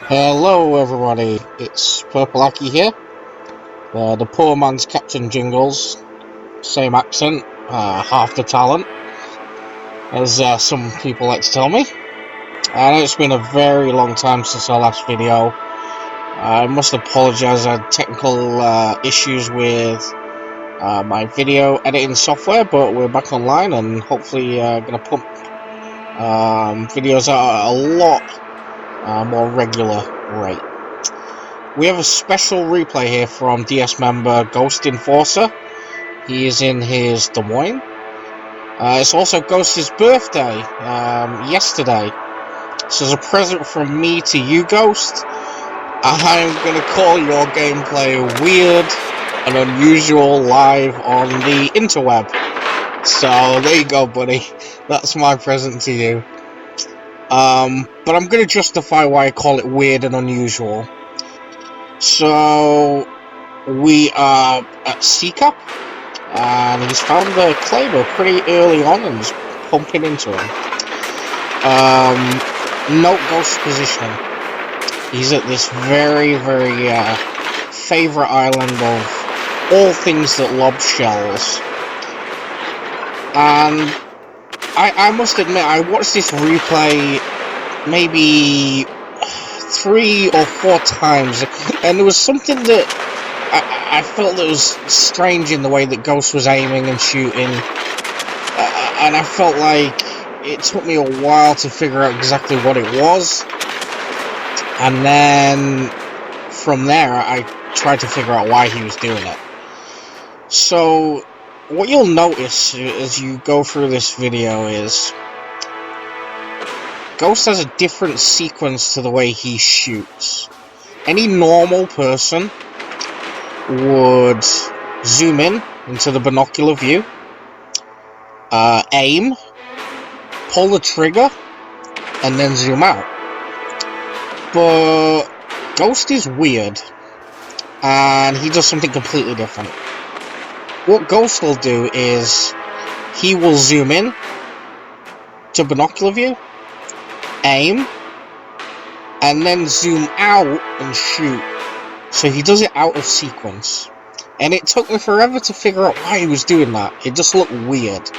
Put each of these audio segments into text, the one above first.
Hello everybody, it's Purple Aki here. The poor man's Captain Jingles, same accent, half the talent, as some people like to tell me. I know it's been a very long time since our last video. I must apologise, I had technical issues with my video editing software, but we're back online and hopefully going to pump videos out at a lot more regular rate. We have a special replay here from DS member GHOSTENFORCER. He is in his Des Moines. It's also Ghost's birthday yesterday. So as a present from me to you, Ghost, I'm going to call your gameplay weird and unusual live on the interweb. So there you go, buddy. That's my present to you. But I'm going to justify why I call it weird and unusual. So we are at Seeker, and he's found the Claver pretty early on and is pumping into him. Note Ghost positioning. He's at this very favourite island of all things that lob shells. And I must admit, I watched this replay maybe 3 or 4 times, and there was something that I felt that was strange in the way that Ghost was aiming and shooting, and I felt like it took me a while to figure out exactly what it was, and then from there I tried to figure out why he was doing it. So what you'll notice as you go through this video is Ghost has a different sequence to the way he shoots. Any normal person would zoom in into the binocular view, aim, pull the trigger, and then zoom out. But Ghost is weird, and he does something completely different. What Ghost will do is he will zoom in to binocular view, aim, and then zoom out and shoot. So he does it out of sequence, and it took me forever to figure out why he was doing that. It just looked weird,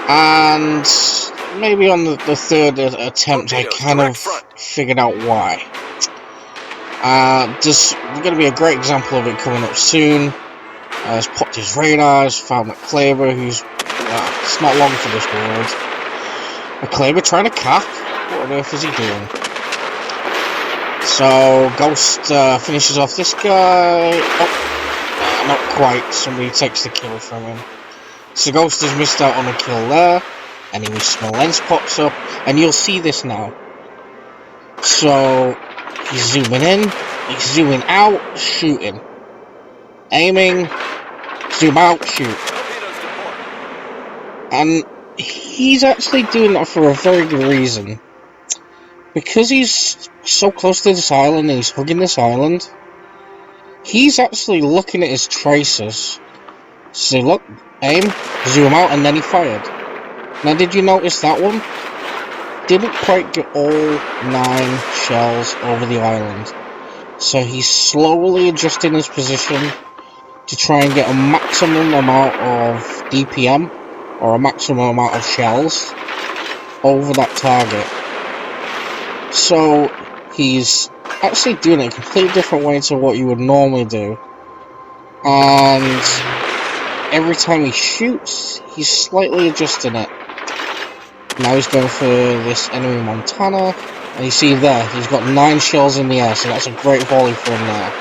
and maybe on the third attempt I kind of figured out why. There's going to be a great example of it coming up soon. He's popped his radars, found McClaver, who's it's not long for this world. McClaver trying to cap? What on earth is he doing? So Ghost finishes off this guy. Oh, not quite. Somebody takes the kill from him. So Ghost has missed out on a kill there. Enemy Smolensk pops up, and you'll see this now. So he's zooming in, he's zooming out, shooting, aiming, zoom out, shoot, and he's actually doing that for a very good reason. Because he's so close to this island and he's hugging this island, he's actually looking at his tracers. So look, aim, zoom out, and then he fired. Now did you notice that one? Didn't quite get all 9 shells over the island. So he's slowly adjusting his position to try and get a maximum amount of DPM, or a maximum amount of shells, over that target. So he's actually doing it a completely different way to what you would normally do. And every time he shoots, he's slightly adjusting it. Now he's going for this enemy Montana, and you see there, he's got 9 shells in the air, so that's a great volley for him there.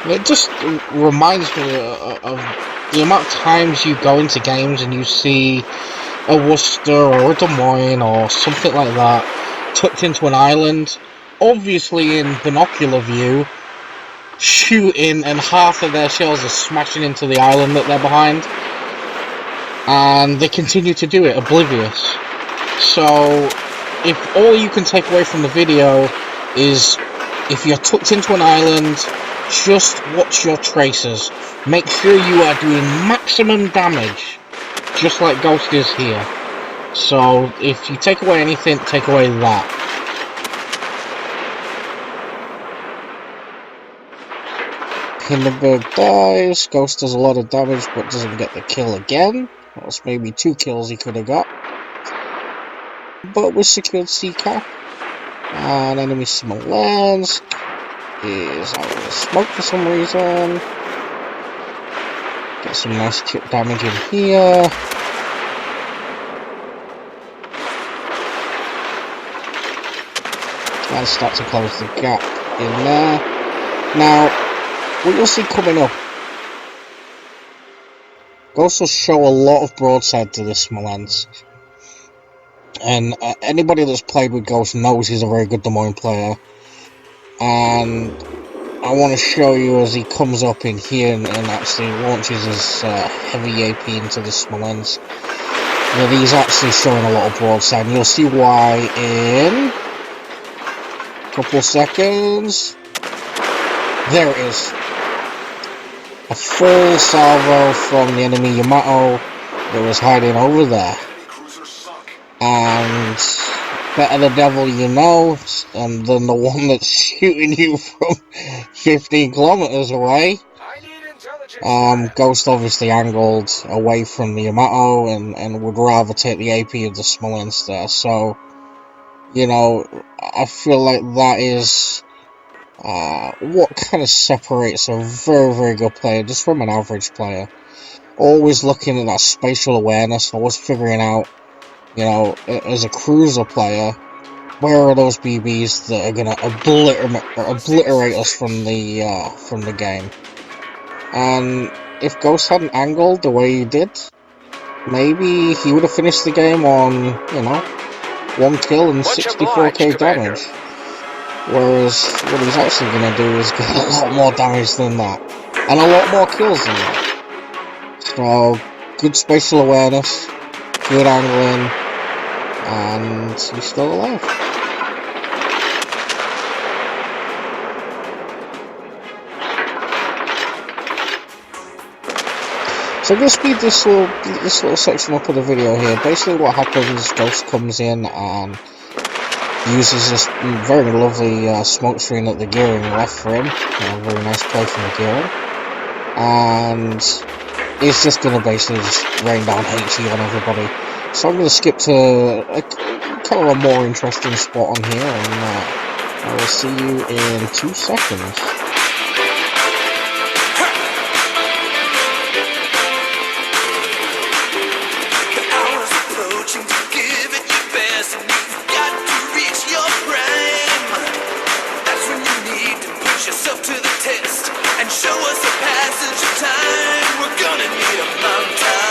It just reminds me of the amount of times you go into games and you see a Worcester or a Des Moines or something like that tucked into an island, obviously in binocular view, shooting, and half of their shells are smashing into the island that they're behind, and they continue to do it, oblivious. So if all you can take away from the video is, if you're tucked into an island, just watch your tracers. Make sure you are doing maximum damage, just like Ghost is here. So if you take away anything, take away that. Hindenburg dies. Ghost does a lot of damage but doesn't get the kill again. That's maybe 2 kills he could have got. But we secured CCAP. And enemy Smolensk is out of the smoke for some reason. Get some nice chip damage in here. And start to close the gap in there. Now, what you'll see coming up, Ghost will show a lot of broadside to this Smolensk. And anybody that's played with Ghost knows he's a very good Des Moines player. And I want to show you as he comes up in here and actually launches his heavy AP into the Smolensk, that he's actually showing a lot of broadside. And you'll see why in a couple of seconds. There it is. A full salvo from the enemy Yamato that was hiding over there. And better the devil you know than the one that's shooting you from 15 kilometers away. Ghost obviously angled away from the Yamato and would rather take the AP of the Smolensk there. So, you know, I feel like that is what kind of separates a very, very good player just from an average player. Always looking at that spatial awareness, always figuring out, you know, as a cruiser player, where are those BBs that are gonna obliterate us from the game? And if Ghost hadn't angled the way he did, maybe he would have finished the game on, you know, 1 kill and 64k damage. Whereas what he's actually gonna do is get a lot more damage than that, and a lot more kills than that. So good spatial awareness, good angling. And he's still alive. So I'm going to speed this little section up of the video here. Basically what happens, Ghost comes in and uses this very lovely smoke screen that the gearing left for him. A very nice play from the gearing. And he's just going to basically just rain down HE on everybody. So I'm going to skip to kind of a more interesting spot on here, and I will see you in 2 seconds. The hour's approaching to give it your best, and you've got to reach your prime. That's when you need to put yourself to the test and show us a passage of time. We're gonna need a montage.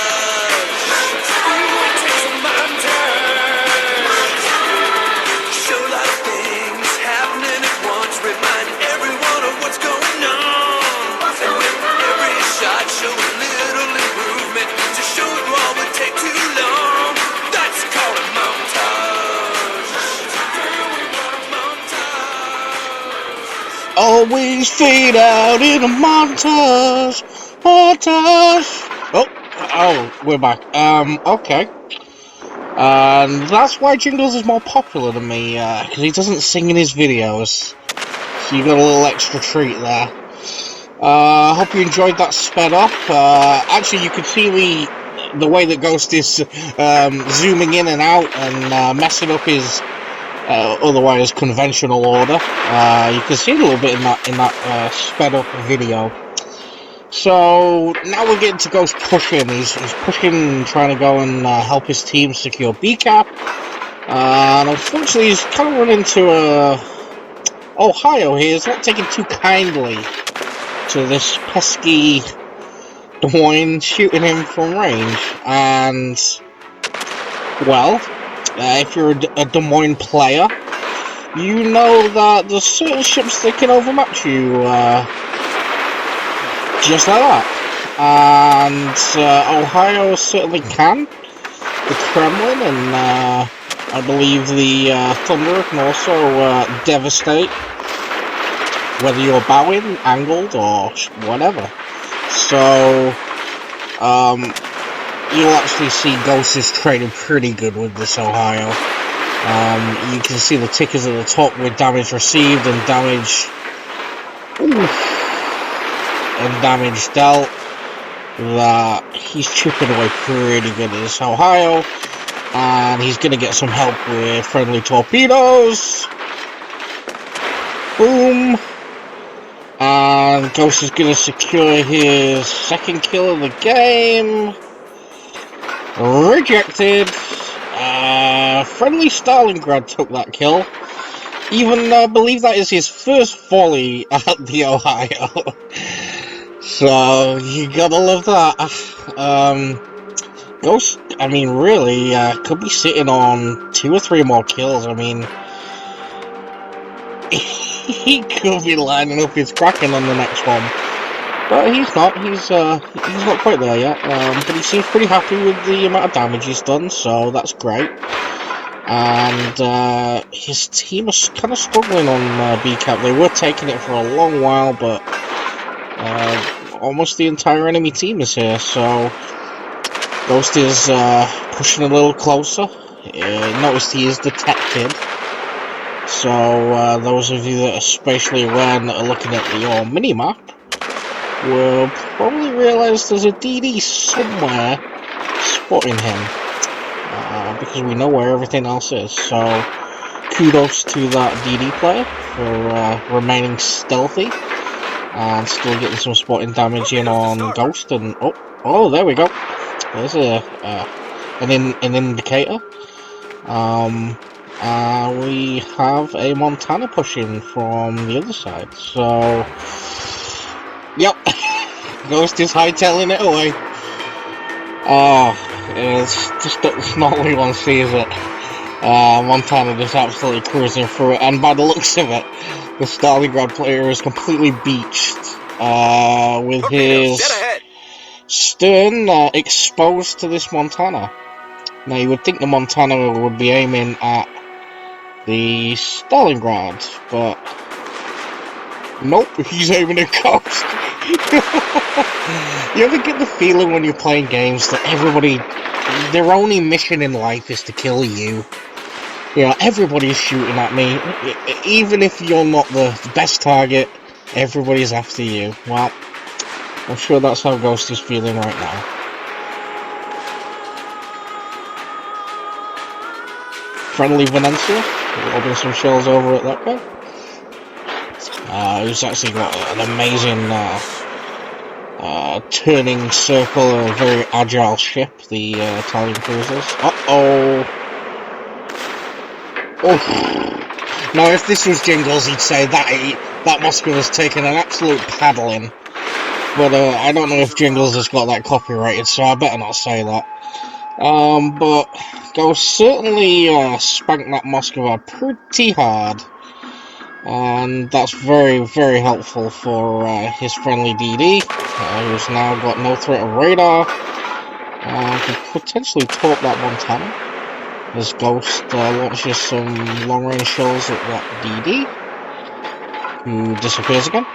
Always fade out in a montage. Oh, we're back. Okay. And that's why Jingles is more popular than me, because he doesn't sing in his videos. So you got a little extra treat there. I hope you enjoyed that sped up. Actually, you could see the way that Ghost is zooming in and out and messing up his otherwise conventional order. You can see a little bit in that sped up video. So now we're getting to Ghost pushing. He's pushing, trying to go and help his team secure BCAP. And unfortunately, he's kind of run into Ohio here. He's not taking too kindly to this pesky Des Moines shooting him from range. And well, if you're a Des Moines player, you know that there's certain ships that can overmatch you, just like that. And Ohio certainly can. The Kremlin and I believe the Thunder can also devastate, whether you're bowing, angled, or whatever. So you'll actually see Ghost is trading pretty good with this Ohio. You can see the tickers at the top with damage received and damage. Ooh. and damage dealt that he's chipping away pretty good at this Ohio, and he's going to get some help with friendly torpedoes. Boom. And Ghost is going to secure his second kill of the game. Rejected. Friendly Stalingrad took that kill. Even I believe that is his first volley at the Ohio. So you gotta love that. Ghost, I mean, really, could be sitting on 2 or 3 more kills. I mean, he could be lining up his Kraken on the next one, but he's not. He's not quite there yet. But he seems pretty happy with the amount of damage he's done, so that's great. And his team is kind of struggling on B-Cap. They were taking it for a long while, but almost the entire enemy team is here, so Ghost is pushing a little closer. Notice he is detected, so those of you that are spatially aware and that are looking at your mini-map will probably realise there's a DD somewhere spotting him. Because we know where everything else is, so kudos to that DD player for remaining stealthy and still getting some spotting damage in on Ghost. And oh, there we go. There's an indicator. We have a Montana pushing from the other side. So, yep, Ghost is hightailing it away. Oh. It's just that not everyone sees it. Montana just absolutely cruising through it, and by the looks of it, the Stalingrad player is completely beached with his stern exposed to this Montana. Now you would think the Montana would be aiming at the Stalingrad, but nope, he's aiming at Ghost. You ever get the feeling when you're playing games that everybody, their only mission in life is to kill you? You know, everybody's shooting at me. Even if you're not the best target, everybody's after you. Well, I'm sure that's how Ghost is feeling right now. Friendly Venetia, lobbing some shells over at that guy. Who's actually got an amazing turning circle, a very agile ship, the Italian cruisers. Oh. Now, if this was Jingles, he'd say that Moskva was taking an absolute paddling. But I don't know if Jingles has got that copyrighted, so I better not say that. But Ghost certainly spanked that Moskva pretty hard. And that's very, very helpful for his friendly DD, who's now got no threat of radar. Could potentially torp that Montana, as Ghost launches some long-range shells at that DD, who disappears again.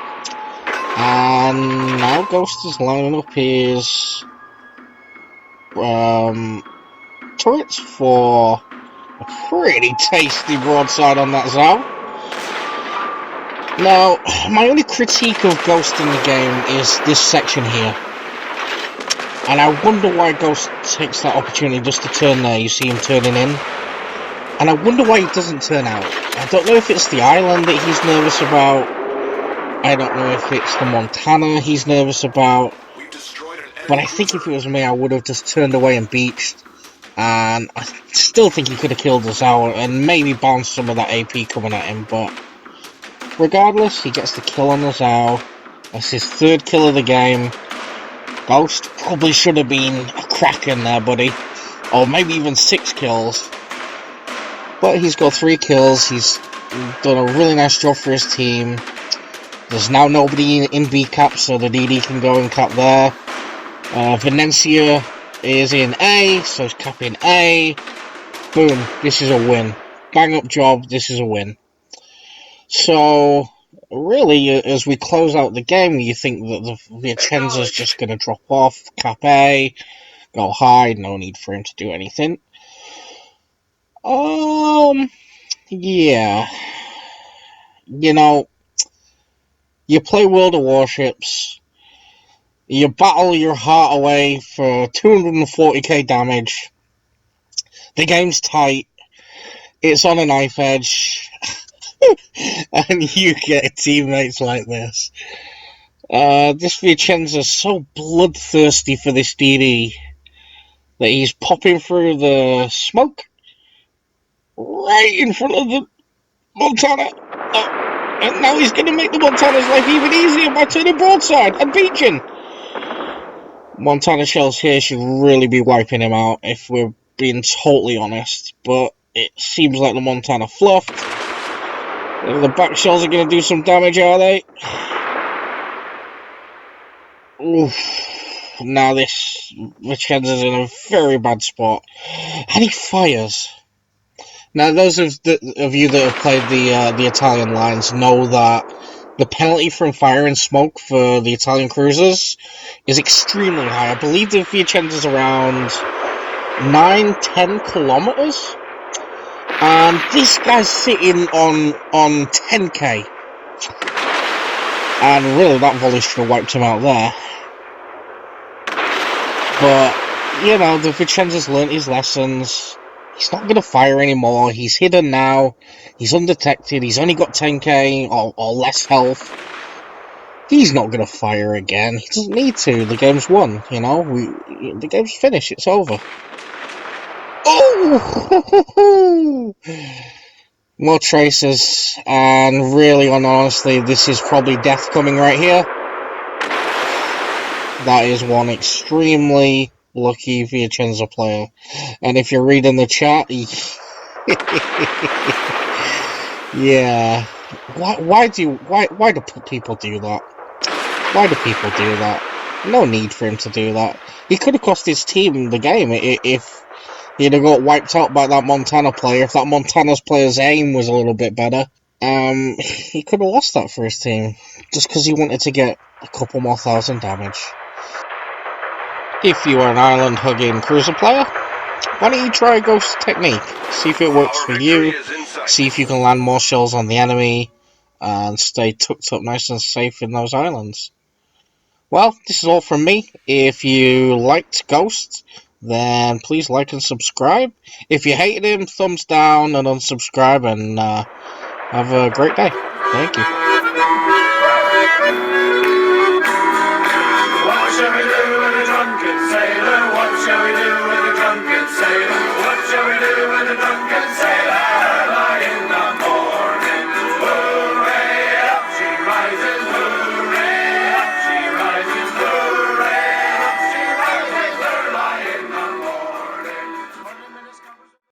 And now Ghost is lining up his turrets for a pretty tasty broadside on that Zao. Now, my only critique of Ghost in the game is this section here. And I wonder why Ghost takes that opportunity just to turn there. You see him turning in. And I wonder why he doesn't turn out. I don't know if it's the island that he's nervous about. I don't know if it's the Montana he's nervous about. But I think if it was me, I would have just turned away and beached. And I still think he could have killed us out and maybe bounced some of that AP coming at him. But regardless, he gets the kill on the Zao. That's his 3rd kill of the game. Ghost probably should have been a Kraken there, buddy. Or maybe even 6 kills. But he's got 3 kills. He's done a really nice job for his team. There's now nobody in B-Cap, so the DD can go and cap there. Venetia is in A, so he's capping A. Boom, this is a win. Bang up job, this is a win. So, really, as we close out the game, you think that the Vicenza's just going to drop off, cap A, go high, no need for him to do anything. Yeah. You know, you play World of Warships, You battle your heart away for 240k damage. The game's tight. It's on a knife edge. And you get teammates like this. This Vicenza's so bloodthirsty for this DD that he's popping through the smoke right in front of the Montana. And now he's going to make the Montana's life even easier by turning broadside and beaching. Montana shells here should really be wiping him out, if we're being totally honest. But it seems like the Montana fluffed. The back shells are going to do some damage, are they? Oof. Now this Vicenza's in a very bad spot. And he fires. Now those of you that have played the Italian lines know that the penalty from firing smoke for the Italian cruisers is extremely high. I believe the Vicenza's around 9-10 kilometers. And this guy's sitting on 10k. And really that volley should have wiped him out there. But, you know, the Vicenza's learnt his lessons. He's not going to fire anymore. He's hidden now. He's undetected. He's only got 10k or less health. He's not going to fire again. He doesn't need to. The game's won, you know. The game's finished. It's over. Oh! More traces. And really, honestly, this is probably death coming right here. That is one extremely lucky Vicenza player. And if you're reading the chat, yeah. Why do people do that? Why do people do that? No need for him to do that. He could have cost his team the game if he'd have got wiped out by that Montana player. If that Montana's player's aim was a little bit better, he could have lost that for his team just because he wanted to get a couple more thousand damage. If you are an island-hugging cruiser player, why don't you try a ghost technique? See if it works for you, see if you can land more shells on the enemy, and stay tucked up nice and safe in those islands. Well, this is all from me. If you liked Ghost, then please like and subscribe. If you hated him, thumbs down and unsubscribe, and have a great day. Thank you. What shall we do with a drunken sailor? What shall we do with a drunken sailor? What shall we do with a drunken sailor?